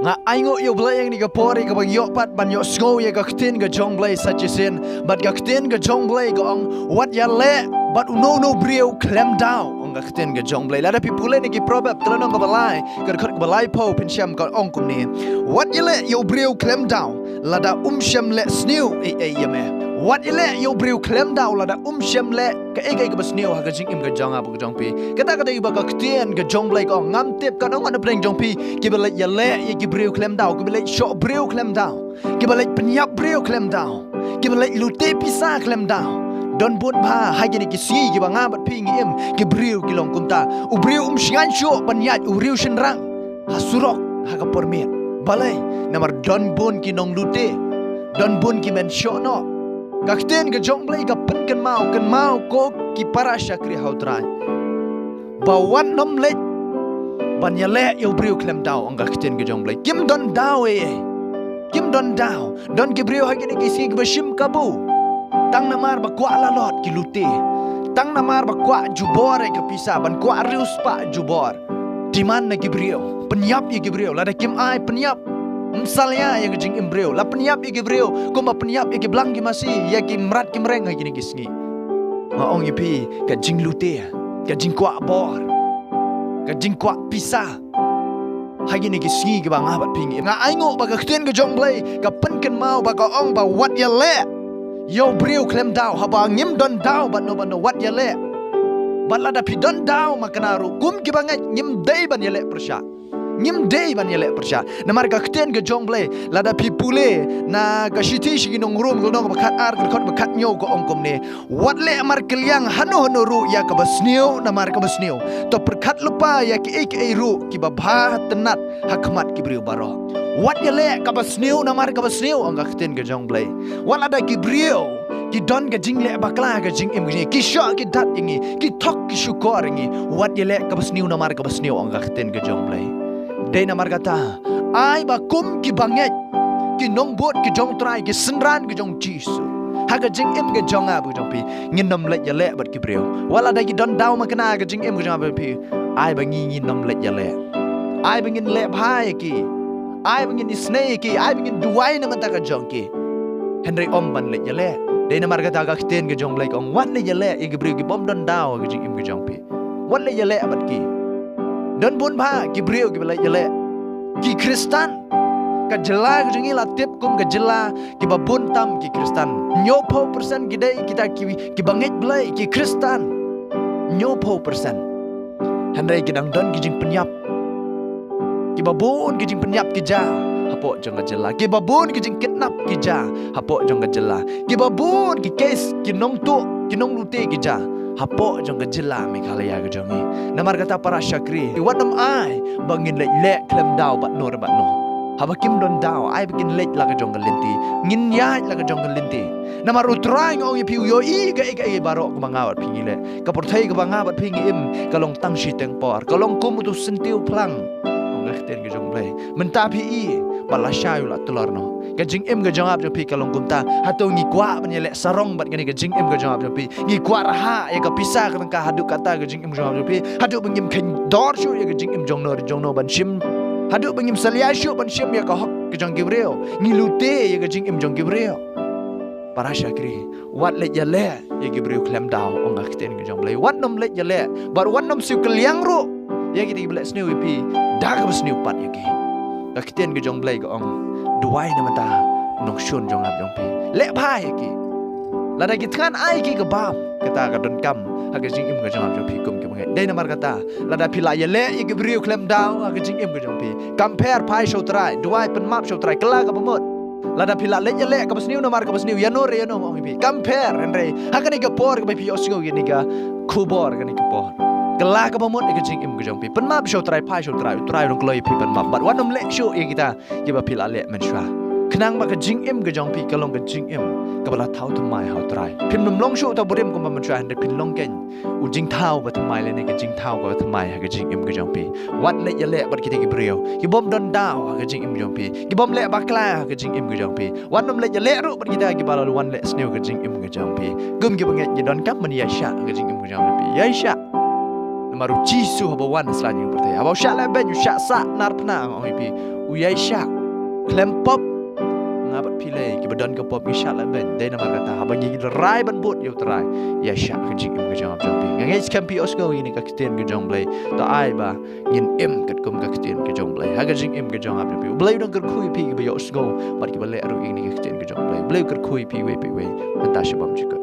nga aingo yo blay yang ni ka pori ka bang yo pat ban yo snow ye ka ktin ka jong blay such as in but ka ktin ka jong blay ka ong what ya le but no brio klem down ong ka ktin ka jong blay lada pipule ni ki probab tlanong ka balai ka khot ka balai po pin syam ka ong kum ni what ya le yo brio klem down lada syam le snew ye me what ya le yo brio klem down lada syam le ka ka basnew ha ka jing im ka jong ab ka jong pi kata ba ka ktin ka jong blay ka ngam tip ka ong an pleng jong pi ki bala ya le ye ki brio klem down ki bala shot brio klem down ki bala penyap brio klem down ki bala lute pisa klem down don bun ba hai ni ki si ki banga bat ping im ki brio ki long kunta u brio shingan sho penyat u brio shenrang ha surok ha ka permit balai namar don bun ki nong lute don bun ki men sho no kakten ke jong blai ka pen kan mau ko ki para syakri hautrai bawan nom le ban ya le yo brio klem daw ang kakten ke jong blai kim don daw kim don daw don ki brio ha ki si ki bashim kabu tang namar ba kwa la lot ki lute tang namar ba kwa jubor ka pisa ban kwa rius pa jubor diman na ki brio penyap ye ki brio la da kim ai penyap misalnya yang jing imbrio la penyap ye ki brio ko ma penyap ye ki blang ki masih ya ki mrat ki mereng ha ki ni kisngi ma ong ye pi ka jing lute ka jing kwa bor ka jing kwa pisa ha ki ni kisngi ki bang abat pingi nga aingo ba ka kten ka jong blai ka pen kan mau ba ka ong ba wat ya le yo brio klem daw haba ngim don daw but no what ya le balada pi don daw makanaru kum ki bangat ngim dei ban ya le persya ngim dei ban ya le persya na marga kten ke jong blai lada pi pule na ka shiti shi nong rum go nong bakat ar ko bakat nyo ko ongkom ne wat le mar kelyang hano ru ya ka basneu na mar ka basneu to perkat lupa ya ki ek ru ki babha tenat hakmat ki brio baro wat ya le ka basneu na mar ka basneu ang ka kten ke jong blai wala da ki brio ki don ka jing le bakla ka jing im ki sha ki dat ingi ki thok ki shukor ingi wat ya le ka basneu na mar ka basneu ang ka kten ke jong blai dei na mar kata ai ba kum ki banget ki nong bot ki jong trai ki senran ki jong jisu haga jing im ke jong abu jong pi nginom le ya le bat ki brio wala da ki don daw makana ka jing im ke jong abu pi ai ba ngi nom le ya le ai ba ngin le bhai ki ai ba ngin snake ki ai ba ngin duai na mata ka jong ki henry om ban le ya le dei na mar kata ka kten ke jong blai kong wat le ya le ki brio ki bom don daw ka jing im ke jong pi wat le ya le bat ki don bun ba ki brio ki bala ya le ki kristan ka jela jingi la tip kum ka jela ki babun tam ki kristan nyopo persen ki dai kita ki banget blai ki kristan nyopo persen handai ki dang don ki jing penyap ki babun ki jing penyap ki ja hapo jong ka jela ki babun ki jing kidnap ki ja hapo jong ka jela ki babun ki case ki nong tu ki nong lute ki ja hapo jong ka jela Meghalaya ka jongi namar kata para syakri wanam ai bangin le klem daw bat no haba kim don daw ai bikin lek la ka jong ka linti ngin ya la ka jong ka linti namar utrai ngong pi yo i ga baro ko mangawat pingile ka porthai ka mangawat pingi im kalong tang shi teng por kalong kum tu sentiu plang ngakten ka jong blai mentapi i bala shayu la telorno ka jing im ka jong ab pi kalong kumta hato ngi kwa ban le sarong bat ngani ka jing im ka jong ab pi ngi kwa raha ya ka pisa ka hadu kata ka jing im jong ab pi hadu bangim khen dor shu ya ka jing im jong no ban shim hadu bangim salia shu ban shim ya ka hok ka jong gibreo ngi lute ya ka jing im jong gibreo para syakri wat le ya le ya gibreo klem daw ong akten ka jong blai wat nom le ya le bar wat nom su kelyang ro ya ki bla snew pi da ka snew pat ya ki akten ka jong blai ka ong duai na mata nong shun jong ab jong pi le bhai ki la da ki tkan ai ki ka bam kata ka don kam ha ka jing im ka jong ab jong pi kum ki mangai dei na mar kata la da pila ya le ki brio klem daw ha ka jing im ka jong pi compare pai show trai duai pen map show trai kala ka bamot la da pila le ya le ka basniu na mar ka basniu ya no mo pi compare andre ha ka ni ka por ka pi osgo ki ni ka khubor ka ni ka por kala ka bamot ka jing im ka jong pi pen map show trai pai show trai dong kloi pi pen map but wanom le show ye kita ye ba pila le men shwa kenang ba ka jing im ka jong pi kalong ka jing im ka bala thau thamai hau trai pim nom long show ta burim ko ma man shwa hande pin long ken u jing thau ba thamai le ne ka jing thau ka thamai ha ka jing im ka jong pi wat le ya le bat ki ki brio ki bom don daw ka jing im jong pi ki bom le ba kla ka jing im ka jong pi wanom le ya le ru bat kita ki bala wan le sneu ka jing im ka jong pi gum ki banget ye don kap man ya sha ka jing im ka jong pi ya sha maru jisu haba wan selanjutnya bertanya haba syak leben yu syak sak nar pena ong pi uyai syak klem pop ngabat pilih ki badan ke pop isyak la ben dai nama kata habang gi rai ban bot yo trai ya syak ke jing im ke jang jong pi ngai scampi osgo ini ka kiten ke jong blai to ai ba ngin im kat kum ka kiten ke jong blai ha ke jing im ke jong ap pi blai dong ker khui pi ke yo osgo mat ki bale aru ini ke kiten ke jong blai ker khui pi we man ta shabam jik